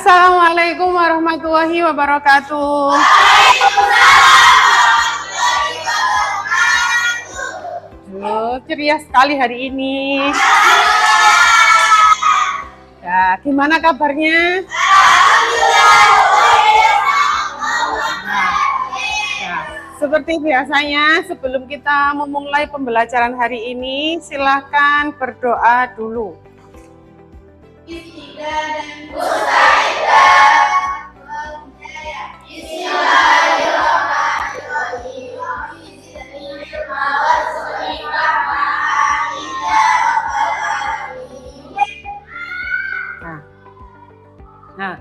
Assalamualaikum warahmatullahi wabarakatuh. Ceria sekali hari ini. Ya, gimana kabarnya? Seperti biasanya, sebelum kita memulai pembelajaran hari ini, silahkan berdoa dulu. Nah,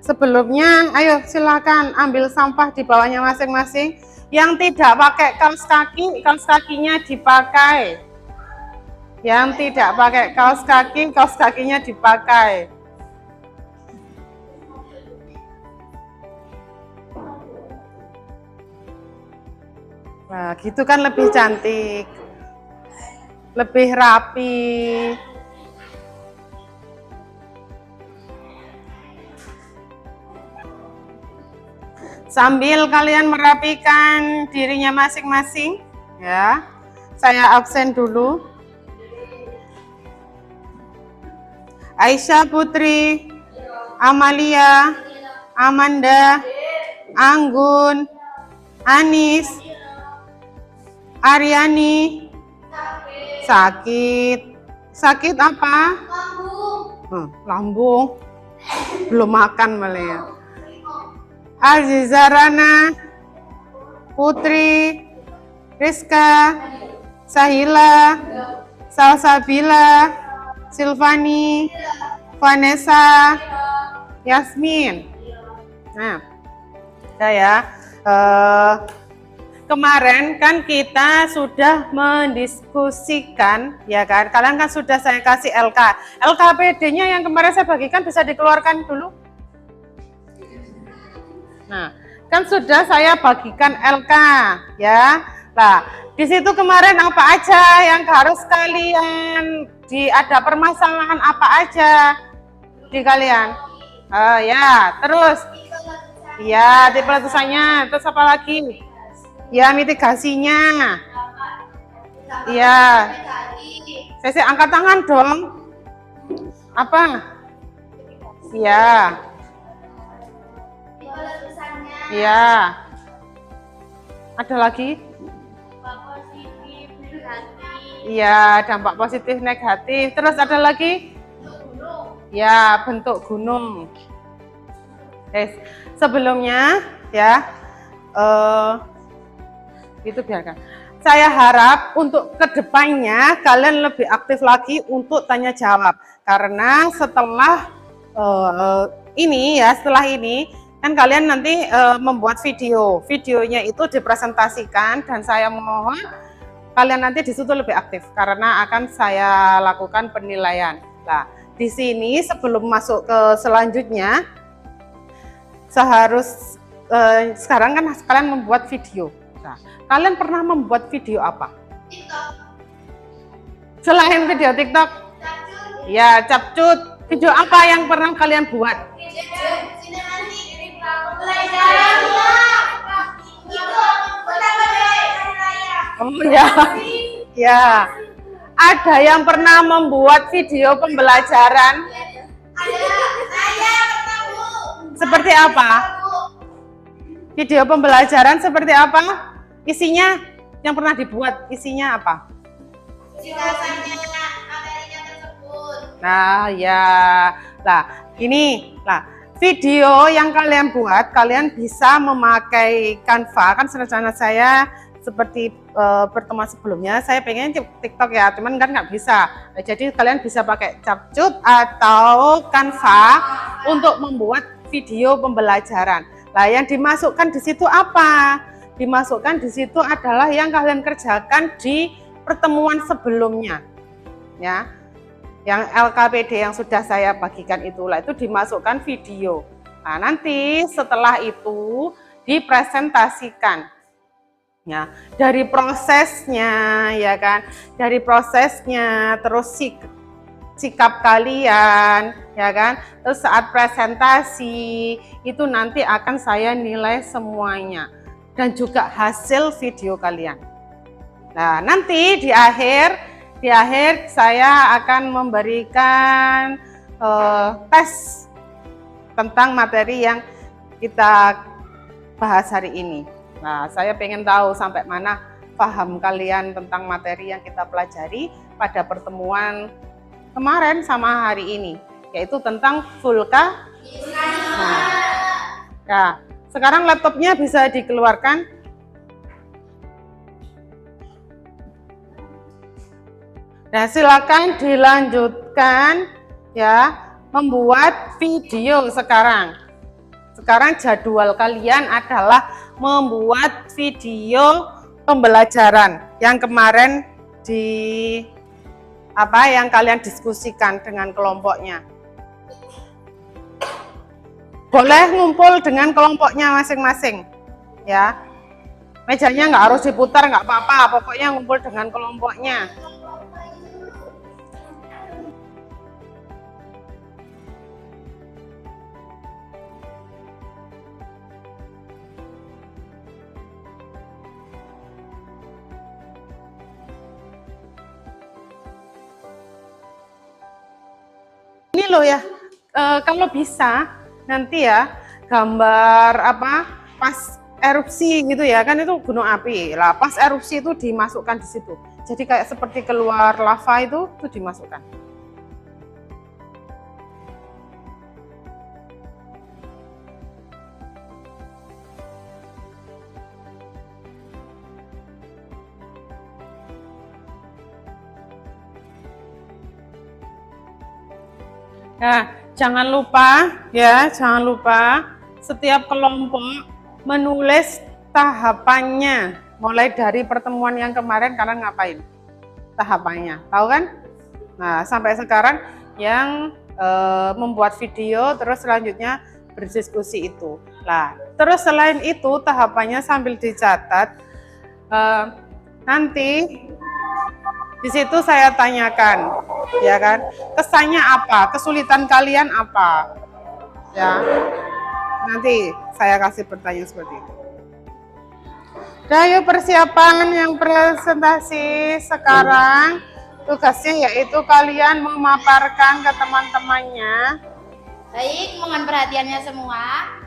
sebelumnya, ayo silakan ambil sampah di bawahnya masing-masing. Yang tidak pakai kaos kakinya dipakai. Yang tidak pakai kaos kakinya dipakai. Nah, gitu kan lebih cantik, lebih rapi. Sambil kalian merapikan dirinya masing-masing, ya. Saya absen dulu. Aisyah Putri, Amalia, Amanda, Anggun, Anis, Aryani. Sakit. Sakit apa? Lambung. Lambung. Belum makan malah ya. Aziza Rana, Putri, Rizka, Sahila, Salsabila, Silvani, Vanessa, Yasmin. Nah, ya. Kemarin kan kita sudah mendiskusikan, ya kan? Kalian kan sudah saya kasih LK. LKPD-nya yang kemarin saya bagikan bisa dikeluarkan dulu. Nah, kan sudah saya bagikan LK, ya. Nah, di situ kemarin apa aja yang harus kalian ada permasalahan apa aja di kalian? Ya, terus, ya tipe letusannya, terus apa lagi? Ya, mitigasinya. Ya, saya angkat tangan dong. Apa? Ya. Ya. Ada lagi? Iya, dampak positif negatif. Terus ada lagi? Ya, bentuk gunung. Sebelumnya ya, itu biarkan. Saya harap untuk kedepannya kalian lebih aktif lagi untuk tanya jawab. Karena setelah ini ya, setelah ini kan kalian nanti membuat videonya itu dipresentasikan, dan saya mohon kalian nanti di situ lebih aktif karena akan saya lakukan penilaian. Nah, di sini sebelum masuk ke selanjutnya, sekarang kan kalian membuat video. Nah, kalian pernah membuat video apa? TikTok. Selain video TikTok? Capcut. Ya, capcut. Video apa yang pernah kalian buat? Oh ya, ya. Ada yang pernah membuat video pembelajaran? Seperti apa? Video pembelajaran seperti apa? Isinya yang pernah dibuat, isinya apa? Materinya tersebut. Nah, ya. Nah, ini, video yang kalian buat, kalian bisa memakai Canva. Kan rencana saya seperti pertemuan sebelumnya, saya pengen TikTok ya, cuman kan nggak bisa. Nah, jadi kalian bisa pakai Capcut atau Canva untuk membuat video pembelajaran. Nah, yang dimasukkan di situ apa? Dimasukkan di situ adalah yang kalian kerjakan di pertemuan sebelumnya, ya. Yang LKPD yang sudah saya bagikan itulah itu dimasukkan video. Nah, nanti setelah itu dipresentasikan. Ya, dari prosesnya, ya kan, dari prosesnya, terus sikap kalian, ya kan? Terus saat presentasi itu nanti akan saya nilai semuanya dan juga hasil video kalian. Nah, nanti di akhir saya akan memberikan tes tentang materi yang kita bahas hari ini. Nah, saya pengen tahu sampai mana paham kalian tentang materi yang kita pelajari pada pertemuan kemarin sama hari ini, yaitu tentang vulkanisme. Nah, sekarang laptopnya bisa dikeluarkan. Nah, silakan dilanjutkan ya, membuat video sekarang. Sekarang jadwal kalian adalah membuat video pembelajaran yang kemarin yang kalian diskusikan dengan kelompoknya. Boleh ngumpul dengan kelompoknya masing-masing, ya. Mejanya nggak harus diputar, nggak apa-apa, pokoknya ngumpul dengan kelompoknya. Ini loh ya, kalau bisa nanti ya gambar pas erupsi gitu ya, kan itu gunung api lah, pas erupsi itu dimasukkan di situ, jadi kayak seperti keluar lava itu dimasukkan. Nah, jangan lupa setiap kelompok menulis tahapannya. Mulai dari pertemuan yang kemarin kalian ngapain? Tahapannya, tahu kan? Nah, sampai sekarang yang membuat video, terus selanjutnya berdiskusi itu. Nah, terus selain itu tahapannya sambil dicatat. Nanti di situ saya tanyakan, ya kan? Kesannya apa? Kesulitan kalian apa? Ya. Nanti saya kasih pertanyaan seperti itu. Nah, yuk persiapan yang presentasi sekarang. Tugasnya yaitu kalian memaparkan ke teman-temannya. Baik, mohon perhatiannya semua.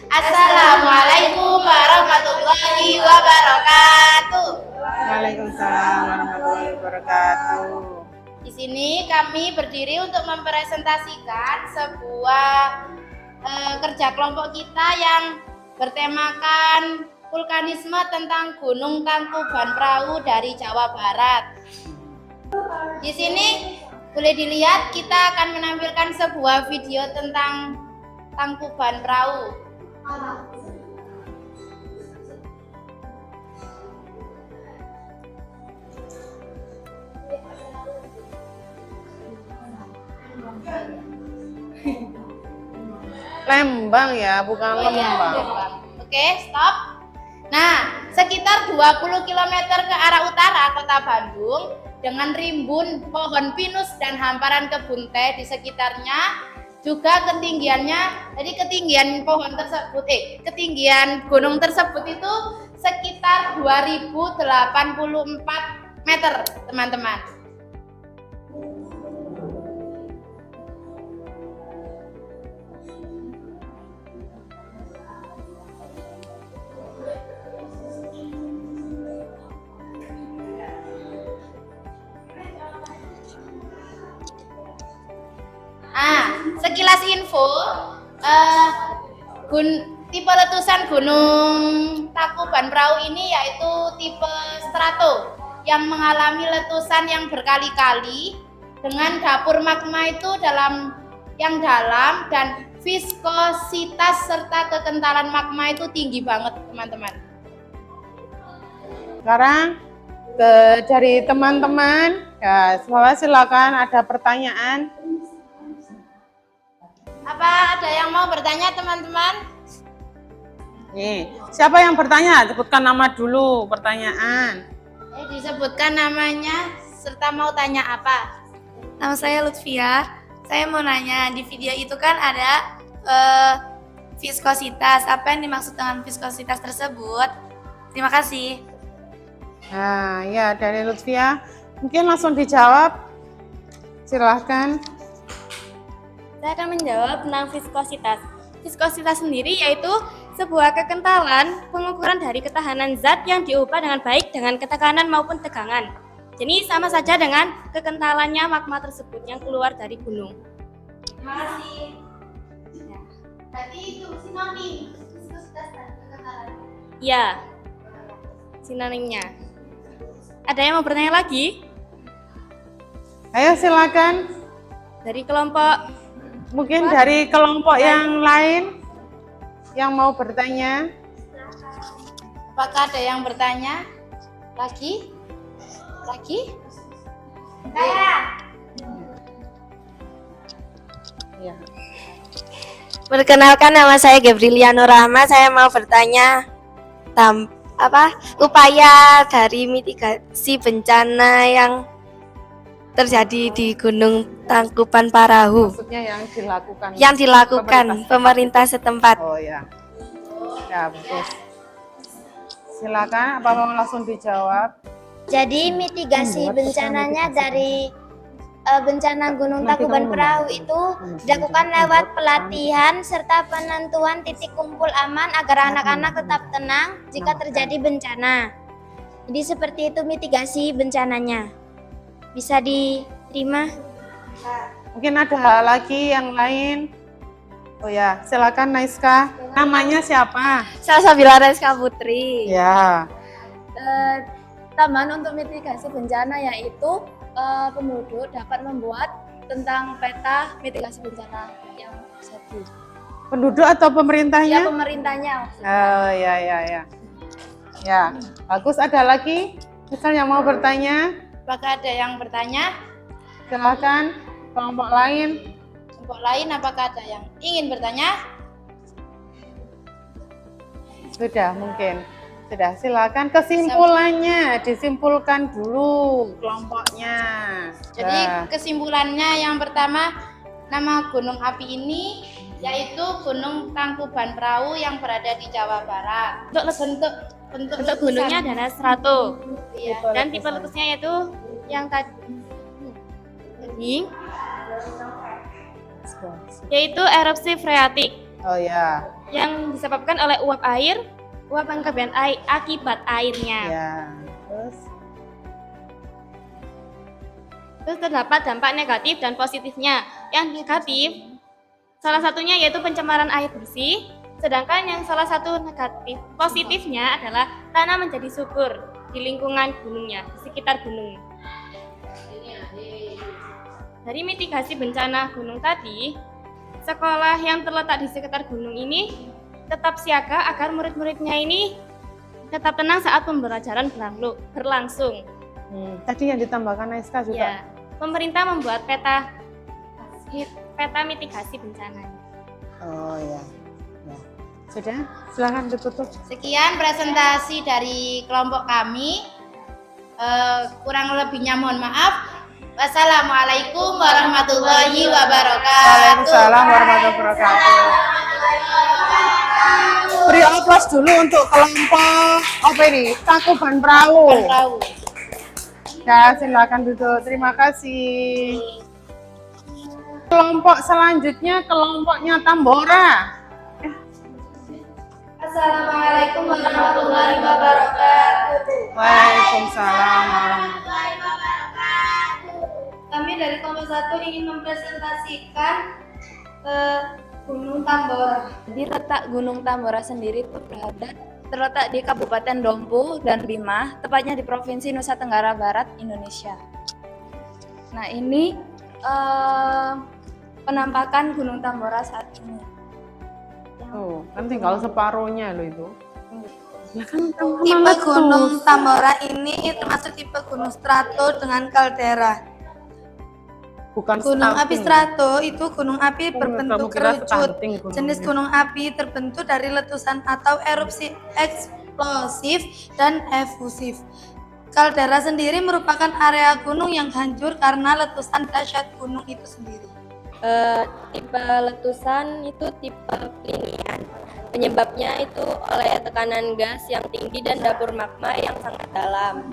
Assalamualaikum warahmatullahi wabarakatuh. Waalaikumsalam warahmatullahi wabarakatuh. Di sini kami berdiri untuk mempresentasikan sebuah kerja kelompok kita yang bertemakan vulkanisme tentang Gunung Tangkuban Perahu dari Jawa Barat. Di sini boleh dilihat kita akan menampilkan sebuah video tentang Tangkuban Perahu. Lembang ya, bukan Lembang. Oke, stop. Nah, sekitar 20 km ke arah utara kota Bandung dengan rimbun pohon pinus dan hamparan kebun teh di sekitarnya, juga ketinggiannya, jadi ketinggian ketinggian gunung tersebut itu sekitar 2084 meter, teman-teman. Sekilas info, tipe letusan Gunung Tangkuban Perahu ini yaitu tipe strato yang mengalami letusan yang berkali-kali dengan dapur magma itu yang dalam dan viskositas serta kekentalan magma itu tinggi banget, teman-teman. Sekarang dari teman-teman, ya, silakan ada pertanyaan. Apa ada yang mau bertanya, teman-teman? Nih, siapa yang bertanya? Sebutkan nama dulu, pertanyaan. Disebutkan namanya serta mau tanya apa. Nama saya Lutfia. Saya mau nanya, di video itu kan ada viskositas. Apa yang dimaksud dengan viskositas tersebut? Terima kasih. Nah, ya dari Lutfia, mungkin langsung dijawab. Silahkan. Saya akan menjawab tentang viskositas. Viskositas sendiri yaitu sebuah kekentalan pengukuran dari ketahanan zat yang diubah dengan baik dengan ketekanan maupun tegangan. Jadi sama saja dengan kekentalannya magma tersebut yang keluar dari gunung. Terima kasih. Ya. Berarti itu sinonim viskositas dan kekentalan. Ya, sinonimnya. Ada yang mau bertanya lagi? Ayo silakan. Dari kelompok Mungkin dari kelompok yang lain yang mau bertanya. Apakah ada yang bertanya? Lagi? Ya. Perkenalkan, nama saya Gabrieliano Rahma. Saya mau bertanya upaya dari mitigasi bencana yang terjadi di Gunung Tangkuban Parahu Maksudnya yang dilakukan pemerintah setempat. Oh ya. Ya, bagus. Silakan, apa mau langsung dijawab? Jadi mitigasi bencananya dari bencana Gunung Tangkuban Perahu itu dilakukan lewat pelatihan serta penentuan titik kumpul aman agar anak-anak tetap tenang jika terjadi bencana. Jadi seperti itu mitigasi bencananya. Bisa diterima? Mungkin ada lagi yang lain. Oh ya, silakan Naiska. Namanya siapa? Salsabila Reska Putri. Ya. Tambahan untuk mitigasi bencana yaitu penduduk dapat membuat tentang peta mitigasi bencana yang jadi. Penduduk atau pemerintahnya? Ya, pemerintahnya. Oh ya. Ya, bagus. Ada lagi? Misalnya mau bertanya? Apakah ada yang bertanya? Silakan. Kelompok lain. Kelompok lain apakah ada yang ingin bertanya? Sudah mungkin. Sudah, silakan kesimpulannya disimpulkan dulu kelompoknya. Jadi kesimpulannya yang pertama, nama gunung api ini yaitu Gunung Tangkuban Perahu yang berada di Jawa Barat. Bentuk gunungnya adalah strato. Iya. Dan tipe letusnya yaitu yang tadi yaitu erupsi freatik Oh ya. yang disebabkan oleh uap air, uap penggabian air akibat airnya. Ya. Terus terdapat dampak negatif dan positifnya. Yang negatif salah satunya yaitu pencemaran air bersih, sedangkan yang salah satu negatif positifnya adalah tanah menjadi subur di lingkungan gunungnya, di sekitar gunung. Dari mitigasi bencana gunung tadi, sekolah yang terletak di sekitar gunung ini tetap siaga agar murid-muridnya ini tetap tenang saat pembelajaran berlangsung. Tadi yang ditambahkan Naiska juga. Ya, pemerintah membuat peta mitigasi bencana. Oh ya. Sudah, silakan ditutup. Sekian presentasi dari kelompok kami. Kurang lebihnya mohon maaf. Wassalamualaikum warahmatullahi wabarakatuh. Waalaikumsalam warahmatullahi wabarakatuh. Beri aplaus dulu untuk kelompok apa ini? Tangkuban Perahu. Ya, silakan duduk. Terima kasih. Kelompok selanjutnya kelompoknya Tambora. Assalamualaikum warahmatullahi wabarakatuh. Waalaikumsalam warahmatullahi Kami dari kelompok 1 ingin mempresentasikan Gunung Tambora. Jadi letak Gunung Tambora sendiri itu terletak di Kabupaten Dompu dan Bima, tepatnya di Provinsi Nusa Tenggara Barat, Indonesia. Nah, ini penampakan Gunung Tambora saat ini. Tuh, kan tinggal separuhnya loh itu. Ya kan Tipe Gunung Tambora ini termasuk tipe gunung strato dengan kaldera. Bukan Gunung api stunting. strato itu gunung api Kamu berbentuk kira kerucut. stunting gunungnya. Jenis gunung api terbentuk dari letusan atau erupsi eksplosif dan efusif. Kaldera sendiri merupakan area gunung yang hancur karena letusan dahsyat gunung itu sendiri. Tipe letusan itu tipe plinian. Penyebabnya itu oleh tekanan gas yang tinggi dan dapur magma yang sangat dalam.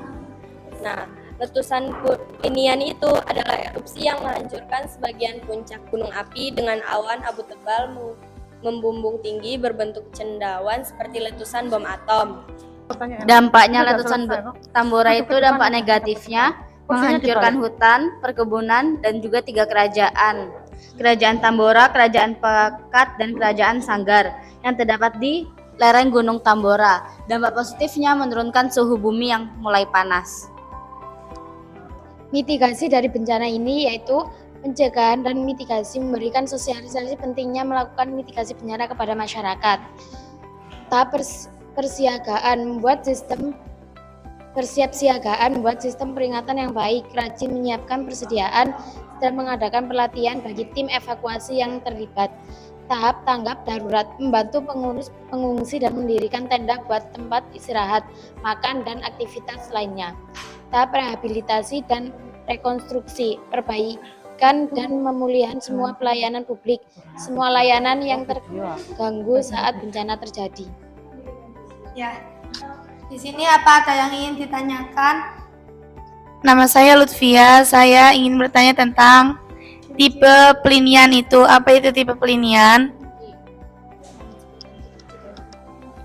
Nah, letusan plinian itu adalah erupsi yang menghancurkan sebagian puncak gunung api dengan awan abu tebal membumbung tinggi berbentuk cendawan seperti letusan bom atom. Dampaknya letusan Tambora itu dampak negatifnya menghancurkan hutan, perkebunan, dan juga 3 kerajaan. Kerajaan Tambora, Kerajaan Pekat, dan Kerajaan Sanggar yang terdapat di lereng Gunung Tambora. Dampak positifnya menurunkan suhu bumi yang mulai panas. Mitigasi dari bencana ini yaitu pencegahan dan mitigasi, memberikan sosialisasi pentingnya melakukan mitigasi bencana kepada masyarakat. Tahap persiagaan, membuat sistem peringatan yang baik, rajin menyiapkan persediaan dan mengadakan pelatihan bagi tim evakuasi yang terlibat. Tahap tanggap darurat, membantu pengungsi dan mendirikan tenda buat tempat istirahat, makan, dan aktivitas lainnya. Tahap rehabilitasi dan rekonstruksi, perbaikan dan pemulihan semua pelayanan publik, semua layanan yang terganggu saat bencana terjadi. Ya, di sini apa ada yang ingin ditanyakan? Nama saya Lutfia, saya ingin bertanya tentang tipe plinian itu. Apa itu tipe plinian?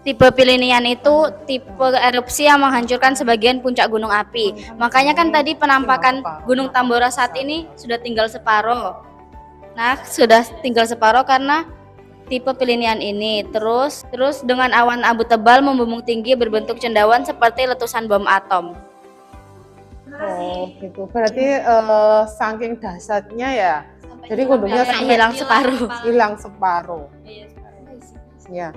Tipe plinian itu tipe erupsi yang menghancurkan sebagian puncak gunung api. Makanya kan tadi penampakan Gunung Tambora saat ini sudah tinggal separuh. Nah, sudah tinggal separuh karena tipe plinian ini. Terus dengan awan abu tebal membumbung tinggi berbentuk cendawan seperti letusan bom atom. Oh gitu, berarti saking dahsyatnya ya, jadi gunungnya sampai hilang separuh. Ya.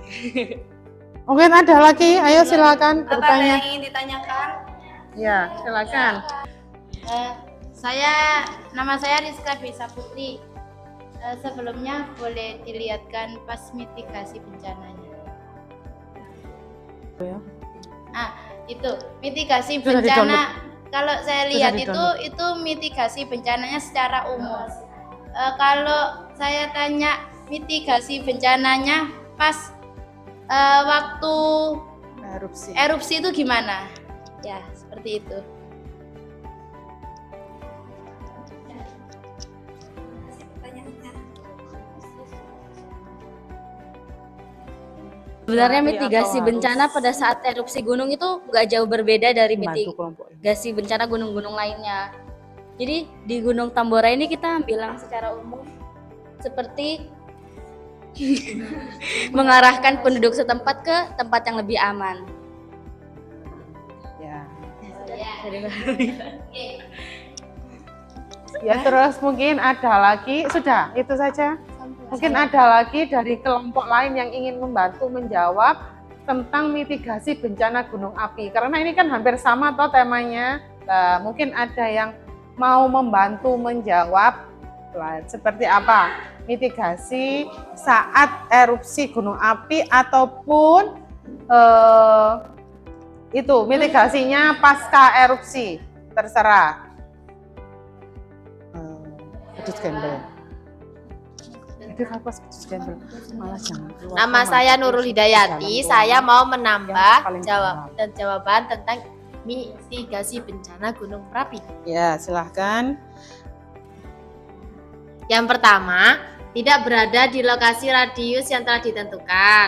Mungkin ada lagi, ayo silakan Apa ada bertanya. yang ingin ditanyakan? Ya, silakan. Nama saya Rizka Bisa Putri. Sebelumnya boleh dilihatkan pas mitigasi bencananya. Itu mitigasi Sudah bencana. Kalau saya lihat di-download. itu mitigasi bencananya secara umum. Kalau saya tanya mitigasi bencananya pas waktu erupsi itu gimana? Ya, seperti itu. Sebenarnya mitigasi bencana pada saat erupsi gunung itu nggak jauh berbeda dari mitigasi bencana gunung-gunung lainnya. Jadi di Gunung Tambora ini kita bilang secara umum seperti mengarahkan penduduk setempat ke tempat yang lebih aman. Ya. Ya, terus mungkin ada lagi, sudah itu saja. Mungkin ada lagi dari kelompok lain yang ingin membantu menjawab tentang mitigasi bencana gunung api. Karena ini kan hampir sama toh temanya. Nah, mungkin ada yang mau membantu menjawab seperti apa mitigasi saat erupsi gunung api ataupun itu mitigasinya pasca erupsi, terserah. Nama saya Nurul Hidayati, saya mau menambah jawaban tentang mitigasi bencana Gunung Merapi. Ya, silahkan. Yang pertama, tidak berada di lokasi radius yang telah ditentukan.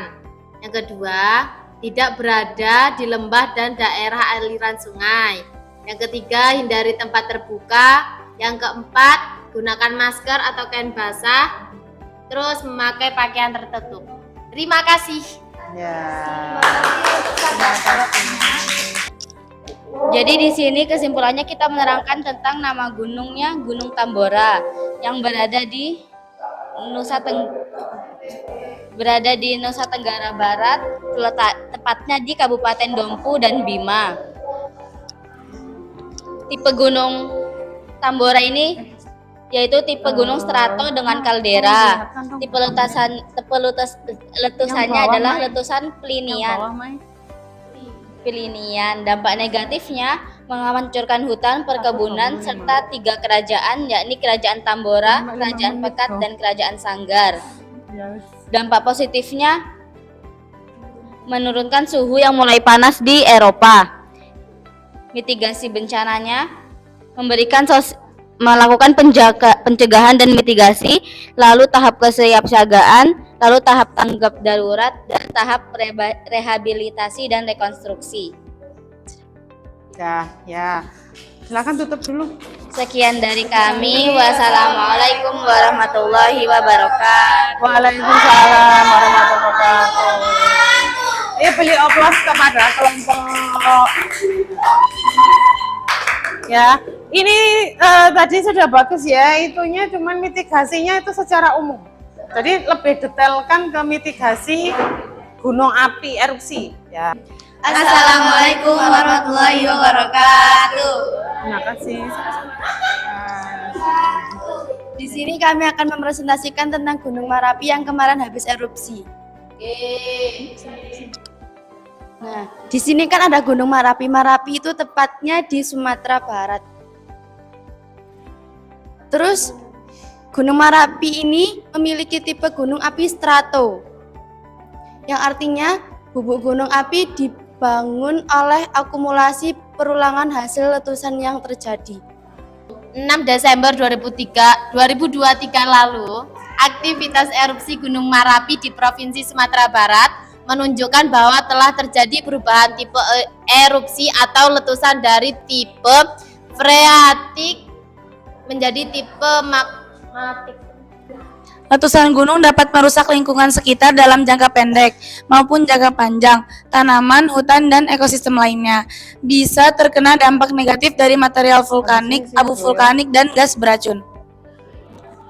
Yang kedua, tidak berada di lembah dan daerah aliran sungai. Yang ketiga, hindari tempat terbuka. Yang keempat, gunakan masker atau kain basah. Terus memakai pakaian tertutup. Terima kasih. Ya. Jadi di sini kesimpulannya kita menerangkan tentang nama gunungnya Gunung Tambora yang berada di Nusa Tenggara Barat, tepatnya di Kabupaten Dompu dan Bima. Tipe Gunung Tambora ini yaitu tipe gunung strato dengan kaldera. Tipe letusannya adalah letusan plinian. Dampak negatifnya menghancurkan hutan, perkebunan, serta 3 kerajaan, yakni Kerajaan Tambora, Kerajaan Pekat, dan Kerajaan Sanggar. Dampak positifnya menurunkan suhu yang mulai panas di Eropa. Mitigasi bencananya melakukan pencegahan dan mitigasi, lalu tahap kesiapsiagaan, lalu tahap tanggap darurat, dan tahap rehabilitasi dan rekonstruksi. Ya. Silakan tutup dulu. Sekian dari kami. Wassalamualaikum warahmatullahi wabarakatuh. Waalaikumsalam warahmatullahi wabarakatuh. Beli oplos kepada kelompok. Ya, ini tadi sudah bagus ya. Itunya cuman mitigasinya itu secara umum. Jadi lebih detailkan ke mitigasi gunung api erupsi. Ya. Assalamualaikum warahmatullahi wabarakatuh. Terima kasih. Di sini kami akan mepresentasikan tentang Gunung Merapi yang kemarin habis erupsi. Nah, di sini kan ada Gunung Merapi. Merapi itu tepatnya di Sumatera Barat. Terus Gunung Merapi ini memiliki tipe gunung api strato, yang artinya bubuk gunung api dibangun oleh akumulasi perulangan hasil letusan yang terjadi. 6 Desember 2023 lalu, aktivitas erupsi Gunung Merapi di Provinsi Sumatera Barat menunjukkan bahwa telah terjadi perubahan tipe erupsi atau letusan dari tipe freatik menjadi tipe magmatik. Letusan gunung dapat merusak lingkungan sekitar dalam jangka pendek maupun jangka panjang, tanaman, hutan, dan ekosistem lainnya. Bisa terkena dampak negatif dari material vulkanik, abu vulkanik, dan gas beracun.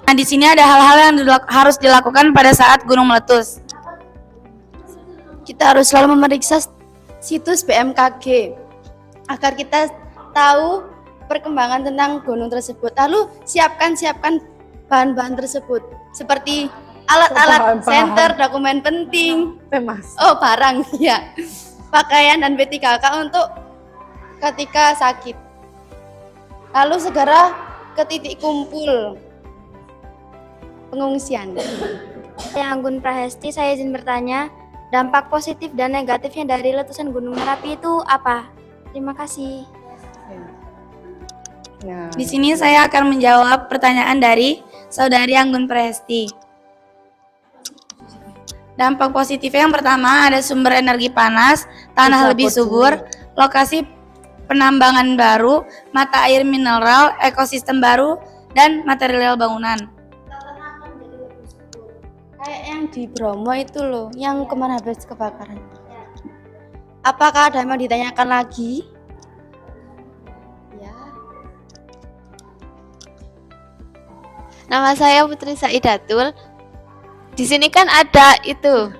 Nah, di sini ada hal-hal yang harus dilakukan pada saat gunung meletus. Kita harus selalu memeriksa situs BMKG agar kita tahu perkembangan tentang gunung tersebut. Lalu siapkan bahan-bahan tersebut seperti alat-alat senter, dokumen penting, barang ya, pakaian dan B3K untuk ketika sakit. Lalu segera ke titik kumpul pengungsian. Saya Anggun Prahesti, saya izin bertanya, dampak positif dan negatifnya dari letusan Gunung Merapi itu apa? Terima kasih. Di sini saya akan menjawab pertanyaan dari Saudari Anggun Prahesti. Dampak positifnya yang pertama ada sumber energi panas, tanah lebih subur, lokasi penambangan baru, mata air mineral, ekosistem baru, dan material bangunan. Kayak yang di Bromo itu loh, yang kemarin habis kebakaran. Apakah ada yang mau ditanyakan lagi? Ya. Nama saya Putri Saidatul. Di sini kan ada itu.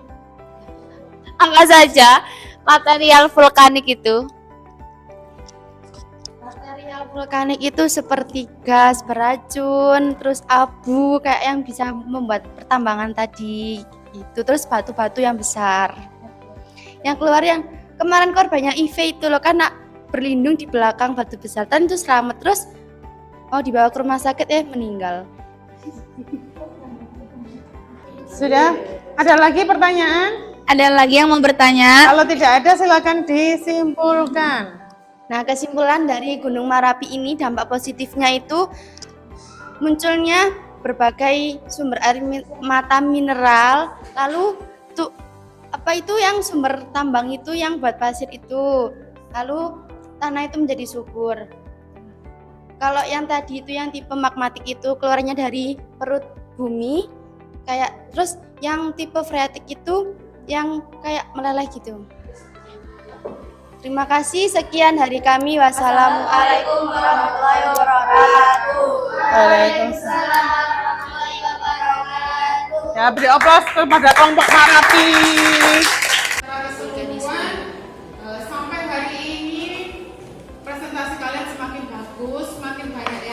Apa saja material vulkanik itu? Material vulkanik itu seperti gas beracun, terus abu kayak yang bisa membuat pertambangan tadi itu, terus batu-batu yang besar. Yang keluar yang kemarin korbannya IV itu loh, karena berlindung di belakang batu besar, dan itu selamat, terus mau dibawa ke rumah sakit meninggal. Sudah? Ada lagi pertanyaan? Ada lagi yang mau bertanya? Kalau tidak ada silakan disimpulkan. Nah, kesimpulan dari Gunung Merapi ini, dampak positifnya itu munculnya berbagai sumber air mata mineral, lalu tuh apa itu yang sumber tambang itu yang buat pasir itu, lalu tanah itu menjadi subur. Kalau yang tadi itu yang tipe magmatik itu keluarnya dari perut bumi, kayak terus yang tipe freatik itu yang kayak meleleh gitu. Terima kasih, sekian dari kami. Wassalamualaikum warahmatullahi wabarakatuh. Waalaikumsalam. Ya, beri aplaus kepada kelompok Merapi. Sampai hari ini presentasi kalian semakin bagus, semakin banyak